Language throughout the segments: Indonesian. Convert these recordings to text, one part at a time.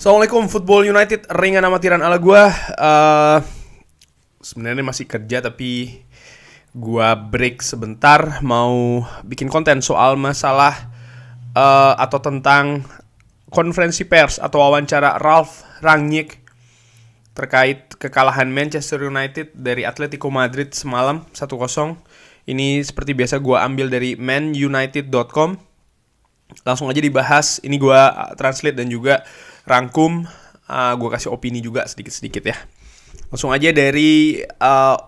Assalamualaikum Football United, ringan amatiran ala gue. Sebenarnya masih kerja tapi gue break sebentar mau bikin konten soal masalah atau tentang konferensi pers atau wawancara Ralf Rangnick terkait kekalahan Manchester United dari Atletico Madrid semalam 1-0. Ini seperti biasa gue ambil dari manunited.com. Langsung aja dibahas. Ini gue translate dan juga rangkum. Gue kasih opini juga sedikit-sedikit ya. Langsung aja dari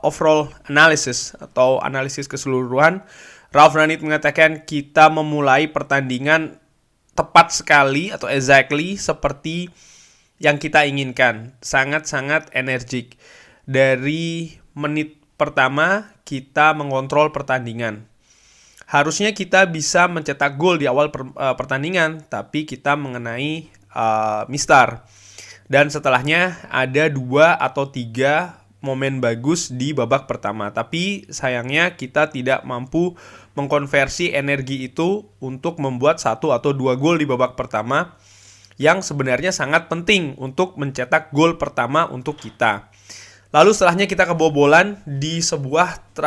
overall analysis atau analisis keseluruhan. Ralf Rangnick mengatakan kita memulai pertandingan tepat sekali atau exactly seperti yang kita inginkan. Sangat-sangat energik. Dari menit pertama kita mengontrol pertandingan. Harusnya kita bisa mencetak gol di awal pertandingan, tapi kita mengenai mistar. Dan setelahnya ada 2 atau 3 momen bagus di babak pertama. Tapi sayangnya kita tidak mampu mengkonversi energi itu untuk membuat 1 atau 2 gol di babak pertama, yang sebenarnya sangat penting untuk mencetak gol pertama untuk kita. Lalu setelahnya kita kebobolan di sebuah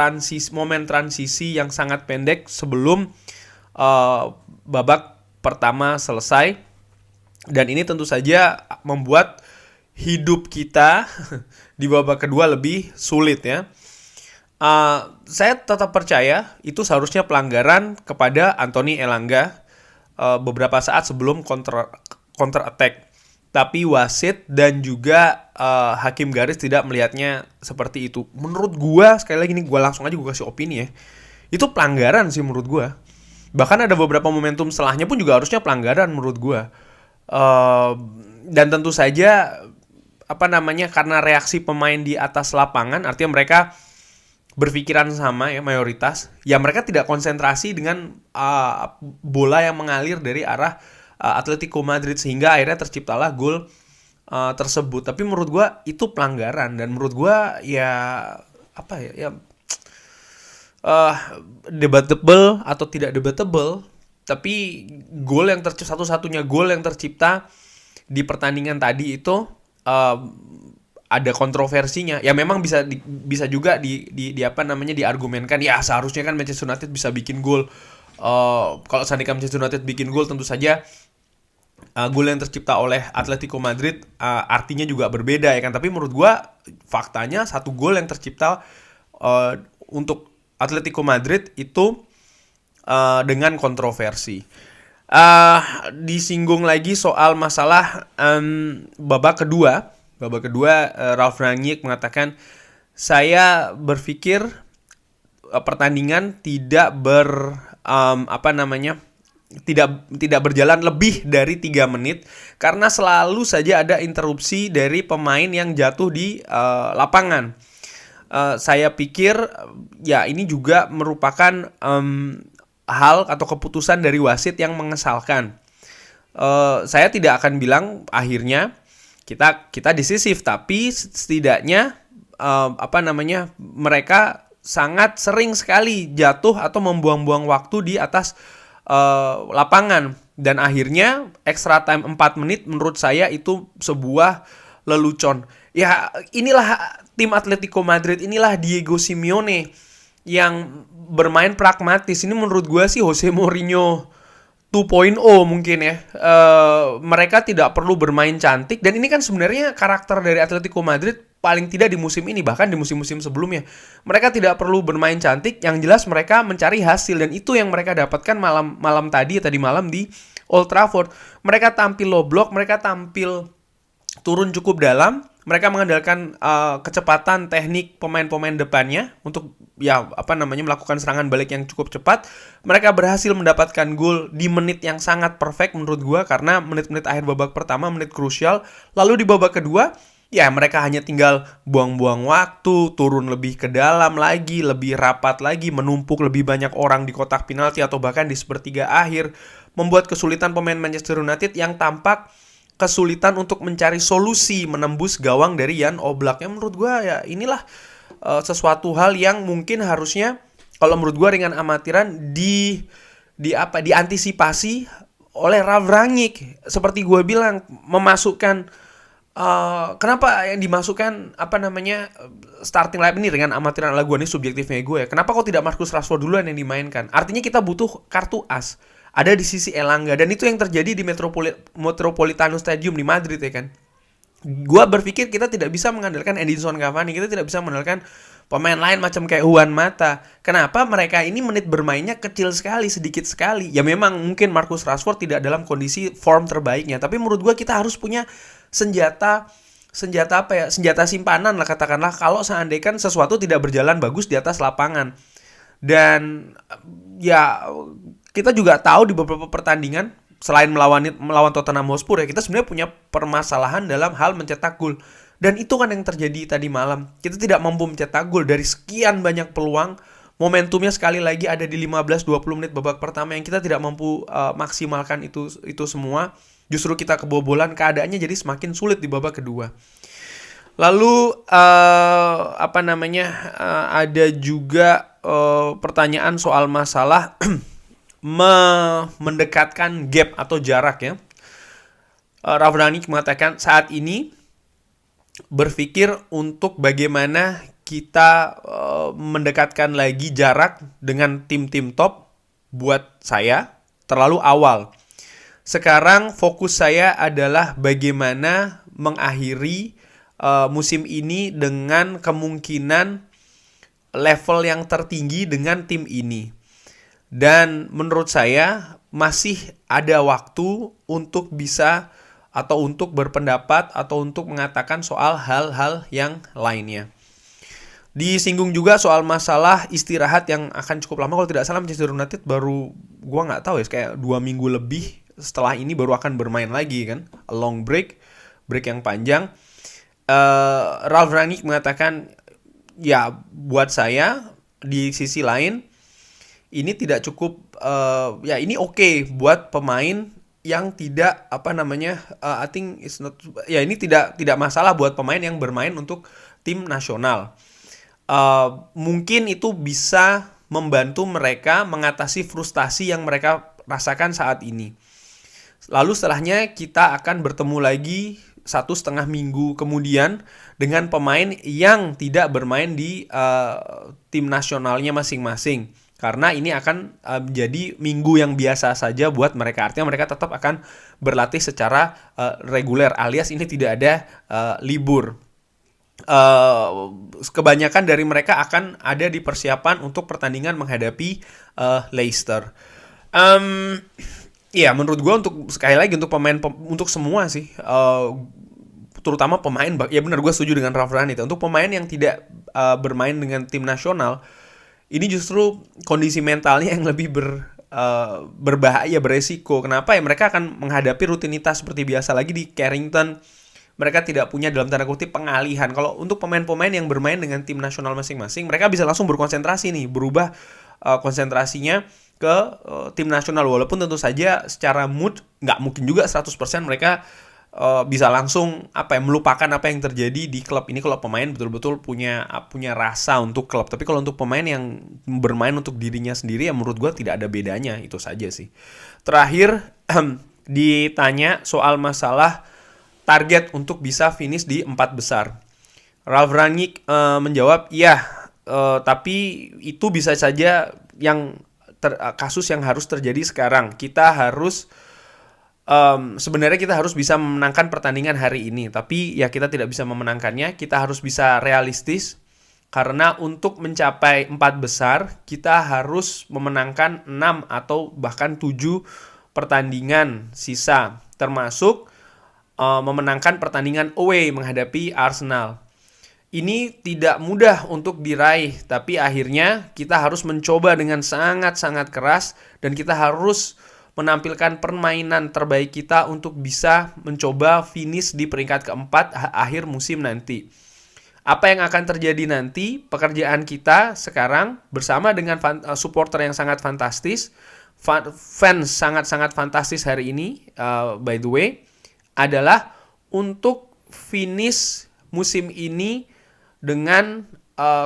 momen transisi yang sangat pendek sebelum babak pertama selesai. Dan ini tentu saja membuat hidup kita di babak kedua lebih sulit ya. Saya tetap percaya itu seharusnya pelanggaran kepada Anthony Elanga beberapa saat sebelum counter attack. Tapi wasit dan juga hakim garis tidak melihatnya seperti itu. Menurut gua, sekali lagi nih gua langsung aja gua kasih opini ya. Itu pelanggaran sih menurut gua. Bahkan ada beberapa momentum setelahnya pun juga harusnya pelanggaran menurut gua. Dan tentu saja karena reaksi pemain di atas lapangan, artinya mereka berpikiran sama ya, mayoritas. Ya mereka tidak konsentrasi dengan bola yang mengalir dari arah Atletico Madrid sehingga akhirnya terciptalah gol tersebut. Tapi menurut gue itu pelanggaran, dan menurut gue debatable atau tidak debatable, tapi gol yang satu-satunya gol yang tercipta di pertandingan tadi itu ada kontroversinya. Ya memang bisa juga diargumenkan ya seharusnya kan Manchester United bisa bikin gol. Kalau seandainya Manchester United bikin gol, tentu saja gol yang tercipta oleh Atletico Madrid artinya juga berbeda ya kan. Tapi menurut gua faktanya satu gol yang tercipta untuk Atletico Madrid itu dengan kontroversi. Disinggung lagi soal masalah babak kedua. Ralf Rangnick mengatakan saya berpikir pertandingan tidak tidak berjalan lebih dari 3 menit karena selalu saja ada interupsi dari pemain yang jatuh di lapangan. Saya pikir ya ini juga merupakan hal atau keputusan dari wasit yang mengesalkan. Saya tidak akan bilang akhirnya kita decisif, tapi setidaknya mereka sangat sering sekali jatuh atau membuang-buang waktu di atas lapangan. Dan akhirnya extra time 4 menit menurut saya itu sebuah lelucon. Ya inilah tim Atletico Madrid, inilah Diego Simeone yang bermain pragmatis. Ini menurut gue sih Jose Mourinho 2.0 mungkin ya. Mereka tidak perlu bermain cantik, dan ini kan sebenarnya karakter dari Atletico Madrid paling tidak di musim ini, bahkan di musim-musim sebelumnya. Mereka tidak perlu bermain cantik, yang jelas mereka mencari hasil, dan itu yang mereka dapatkan tadi malam di Old Trafford. Mereka tampil low block, mereka tampil turun cukup dalam, mereka mengandalkan kecepatan teknik pemain-pemain depannya untuk melakukan serangan balik yang cukup cepat. Mereka berhasil mendapatkan gol di menit yang sangat perfect menurut gue, karena menit-menit akhir babak pertama menit krusial. Lalu di babak kedua ya mereka hanya tinggal buang-buang waktu, turun lebih ke dalam lagi, lebih rapat lagi, menumpuk lebih banyak orang di kotak penalti atau bahkan di sepertiga akhir, membuat kesulitan pemain Manchester United yang tampak kesulitan untuk mencari solusi menembus gawang dari Jan Oblak. Yang menurut gue ya inilah sesuatu hal yang mungkin harusnya, kalau menurut gue ringan amatiran, diantisipasi oleh Ralf Rangnick. Seperti gue bilang, memasukkan kenapa yang dimasukkan starting lineup ini dengan amatiran ala gue, ini subjektifnya gue ya. Kenapa kok tidak Marcus Rashford duluan yang dimainkan? Artinya kita butuh kartu as ada di sisi Elanga, dan itu yang terjadi di Metropolitano Stadium di Madrid ya kan. Gua berpikir kita tidak bisa mengandalkan Edinson Cavani, kita tidak bisa mengandalkan pemain lain macam kayak Juan Mata. Kenapa mereka ini menit bermainnya kecil sekali, sedikit sekali? Ya memang mungkin Marcus Rashford tidak dalam kondisi form terbaiknya, tapi menurut gua kita harus punya senjata simpanan lah katakanlah, kalau seandainya sesuatu tidak berjalan bagus di atas lapangan. Dan ya kita juga tahu di beberapa pertandingan selain melawan Tottenham Hotspur ya, kita sebenarnya punya permasalahan dalam hal mencetak gol. Dan itu kan yang terjadi tadi malam. Kita tidak mampu mencetak gol dari sekian banyak peluang. Momentumnya sekali lagi ada di 15-20 menit babak pertama yang kita tidak mampu maksimalkan itu semua. Justru kita kebobolan, keadaannya jadi semakin sulit di babak kedua. Lalu ada juga pertanyaan soal masalah mendekatkan gap atau jarak ya. Ralf Rangnick mengatakan saat ini berpikir untuk bagaimana kita mendekatkan lagi jarak dengan tim-tim top. Buat saya terlalu awal. Sekarang fokus saya adalah bagaimana mengakhiri musim ini dengan kemungkinan level yang tertinggi dengan tim ini. Dan menurut saya masih ada waktu untuk bisa atau untuk berpendapat atau untuk mengatakan soal hal-hal yang lainnya. Disinggung juga soal masalah istirahat yang akan cukup lama. Kalau tidak salah Manchester United baru, gua nggak tahu ya, kayak 2 minggu lebih setelah ini baru akan bermain lagi kan. A long break yang panjang. Ralf Rangnick mengatakan ya buat saya di sisi lain ini tidak cukup, ini oke buat pemain yang tidak I think it's not, ya ini tidak masalah buat pemain yang bermain untuk tim nasional. Mungkin itu bisa membantu mereka mengatasi frustasi yang mereka rasakan saat ini. Lalu setelahnya kita akan bertemu lagi 1,5 minggu kemudian dengan pemain yang tidak bermain di tim nasionalnya masing-masing. Karena ini akan menjadi minggu yang biasa saja buat mereka. Artinya mereka tetap akan berlatih secara reguler, alias ini tidak ada libur. Kebanyakan dari mereka akan ada di persiapan untuk pertandingan menghadapi Leicester. Ya menurut gue untuk sekali lagi untuk untuk semua sih, terutama pemain, ya benar gue setuju dengan Ralf Rangnick. Untuk pemain yang tidak bermain dengan tim nasional, ini justru kondisi mentalnya yang lebih berbahaya, beresiko. Kenapa ya? Mereka akan menghadapi rutinitas seperti biasa lagi di Carrington. Mereka tidak punya dalam tanda kutip pengalihan. Kalau untuk pemain-pemain yang bermain dengan tim nasional masing-masing, mereka bisa langsung berkonsentrasi nih, berubah konsentrasinya ke tim nasional. Walaupun tentu saja secara mood nggak mungkin juga 100% mereka bisa langsung melupakan apa yang terjadi di klub ini kalau pemain betul-betul punya rasa untuk klub. Tapi kalau untuk pemain yang bermain untuk dirinya sendiri, ya menurut gue tidak ada bedanya, itu saja sih. Terakhir ditanya soal masalah target untuk bisa finish di 4 besar. Ralf Rangnick menjawab, tapi itu bisa saja kasus yang harus terjadi sekarang. Kita harus sebenarnya kita harus bisa memenangkan pertandingan hari ini, tapi ya kita tidak bisa memenangkannya. Kita harus bisa realistis, karena untuk mencapai 4 besar kita harus memenangkan 6 atau bahkan 7 pertandingan sisa, termasuk memenangkan pertandingan away menghadapi Arsenal. Ini tidak mudah untuk diraih, tapi akhirnya kita harus mencoba dengan sangat-sangat keras, dan kita harus menampilkan permainan terbaik kita untuk bisa mencoba finish di peringkat keempat akhir musim nanti. Apa yang akan terjadi nanti? Pekerjaan kita sekarang bersama dengan supporter yang sangat fantastis, fans sangat-sangat fantastis hari ini, by the way, adalah untuk finish musim ini dengan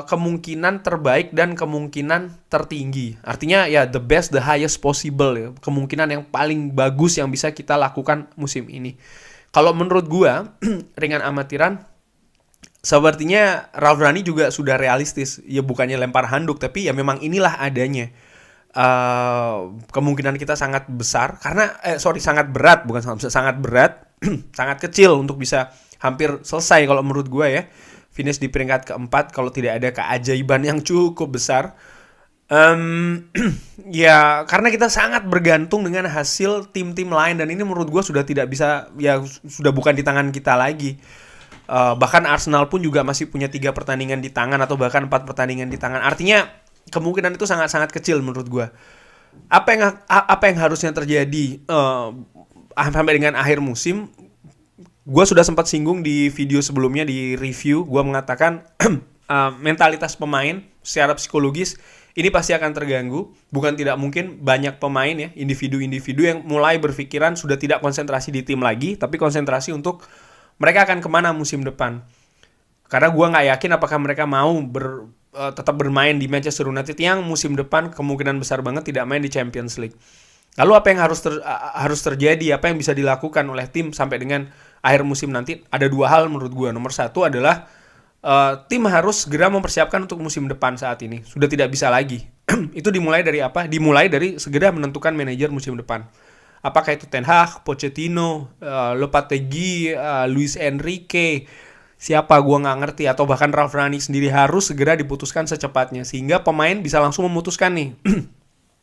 kemungkinan terbaik dan kemungkinan tertinggi. Artinya ya the best, the highest possible ya. Kemungkinan yang paling bagus yang bisa kita lakukan musim ini. Kalau menurut gua ringan amatiran sepertinya Ralf Rangnick juga sudah realistis. Ya bukannya lempar handuk tapi ya memang inilah adanya. Kemungkinan kita sangat besar karena sangat berat, bukan sangat besar, sangat berat, sangat kecil untuk bisa hampir selesai kalau menurut gue ya, finish di peringkat keempat kalau tidak ada keajaiban yang cukup besar. Ya karena kita sangat bergantung dengan hasil tim-tim lain dan ini menurut gue sudah tidak bisa, ya sudah bukan di tangan kita lagi. Bahkan Arsenal pun juga masih punya 3 pertandingan di tangan atau bahkan 4 pertandingan di tangan. Artinya kemungkinan itu sangat-sangat kecil menurut gue. Apa yang harusnya terjadi sampai dengan akhir musim? Gue sudah sempat singgung di video sebelumnya di review. Gue mengatakan mentalitas pemain secara psikologis ini pasti akan terganggu. Bukan tidak mungkin banyak pemain ya, individu-individu yang mulai berpikiran sudah tidak konsentrasi di tim lagi, tapi konsentrasi untuk mereka akan kemana musim depan. Karena gue nggak yakin apakah mereka mau tetap bermain di Manchester United yang musim depan kemungkinan besar banget tidak main di Champions League. Lalu apa yang harus terjadi? Apa yang bisa dilakukan oleh tim sampai dengan akhir musim nanti? Ada 2 hal menurut gue. Nomor 1 adalah tim harus segera mempersiapkan untuk musim depan saat ini. Sudah tidak bisa lagi. Itu dimulai dari apa? Dimulai dari segera menentukan manajer musim depan. Apakah itu Ten Hag, Pochettino, Lopetegui, Luis Enrique, siapa gue nggak ngerti, atau bahkan Ralf Rangnick sendiri harus segera diputuskan secepatnya sehingga pemain bisa langsung memutuskan nih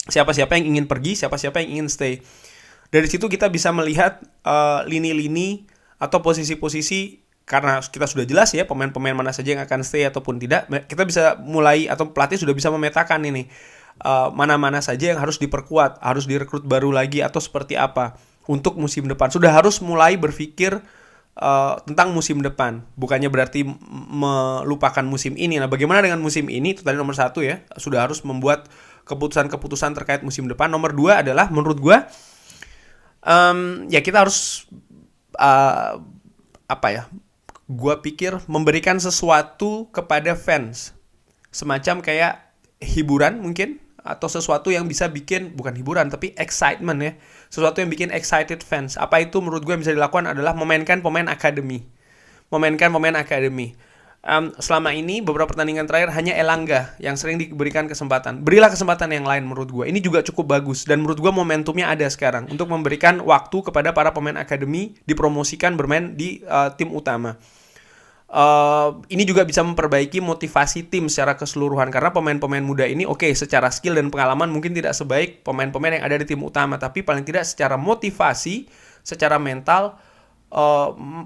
siapa-siapa yang ingin pergi, siapa-siapa yang ingin stay. Dari situ kita bisa melihat lini-lini atau posisi-posisi, karena kita sudah jelas ya pemain-pemain mana saja yang akan stay ataupun tidak. Kita bisa mulai, atau pelatih sudah bisa memetakan ini mana-mana saja yang harus diperkuat, harus direkrut baru lagi atau seperti apa untuk musim depan. Sudah harus mulai berpikir tentang musim depan, bukannya berarti melupakan musim ini. Nah, bagaimana dengan musim ini? Itu tadi nomor 1 ya, sudah harus membuat keputusan-keputusan terkait musim depan. Nomor 2 adalah menurut gue, ya kita harus gue pikir memberikan sesuatu kepada fans, semacam kayak hiburan mungkin, atau sesuatu yang bisa bikin, bukan hiburan tapi excitement ya, sesuatu yang bikin excited fans. Apa itu menurut gue yang bisa dilakukan adalah memainkan pemain akademi. Selama ini beberapa pertandingan terakhir hanya Elanga yang sering diberikan kesempatan. Berilah kesempatan yang lain menurut gue. Ini juga cukup bagus dan menurut gue momentumnya ada sekarang untuk memberikan waktu kepada para pemain akademi dipromosikan bermain di tim utama. Ini juga bisa memperbaiki motivasi tim secara keseluruhan karena pemain-pemain muda ini secara skill dan pengalaman mungkin tidak sebaik pemain-pemain yang ada di tim utama, tapi paling tidak secara motivasi, secara mental,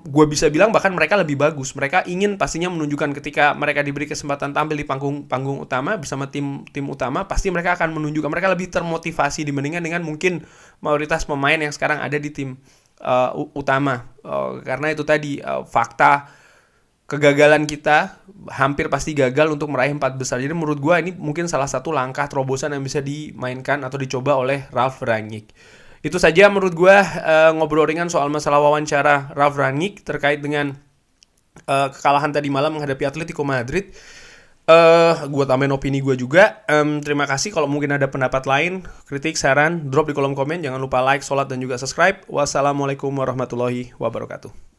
gue bisa bilang bahkan mereka lebih bagus. Mereka ingin pastinya menunjukkan ketika mereka diberi kesempatan tampil di panggung utama bersama tim utama, pasti mereka akan menunjukkan mereka lebih termotivasi dibandingkan dengan mungkin mayoritas pemain yang sekarang ada di tim utama. Karena itu tadi fakta kegagalan kita hampir pasti gagal untuk meraih 4 besar. Jadi menurut gue ini mungkin salah satu langkah terobosan yang bisa dimainkan atau dicoba oleh Ralf Rangnick. Itu saja menurut gue ngobrol ringan soal masalah wawancara Ralf Rangnick terkait dengan kekalahan tadi malam menghadapi Atletico Madrid. Gue tambahin opini gue juga. Terima kasih. Kalau mungkin ada pendapat lain, kritik, saran, drop di kolom komen. Jangan lupa like, sholat, dan juga subscribe. Wassalamualaikum warahmatullahi wabarakatuh.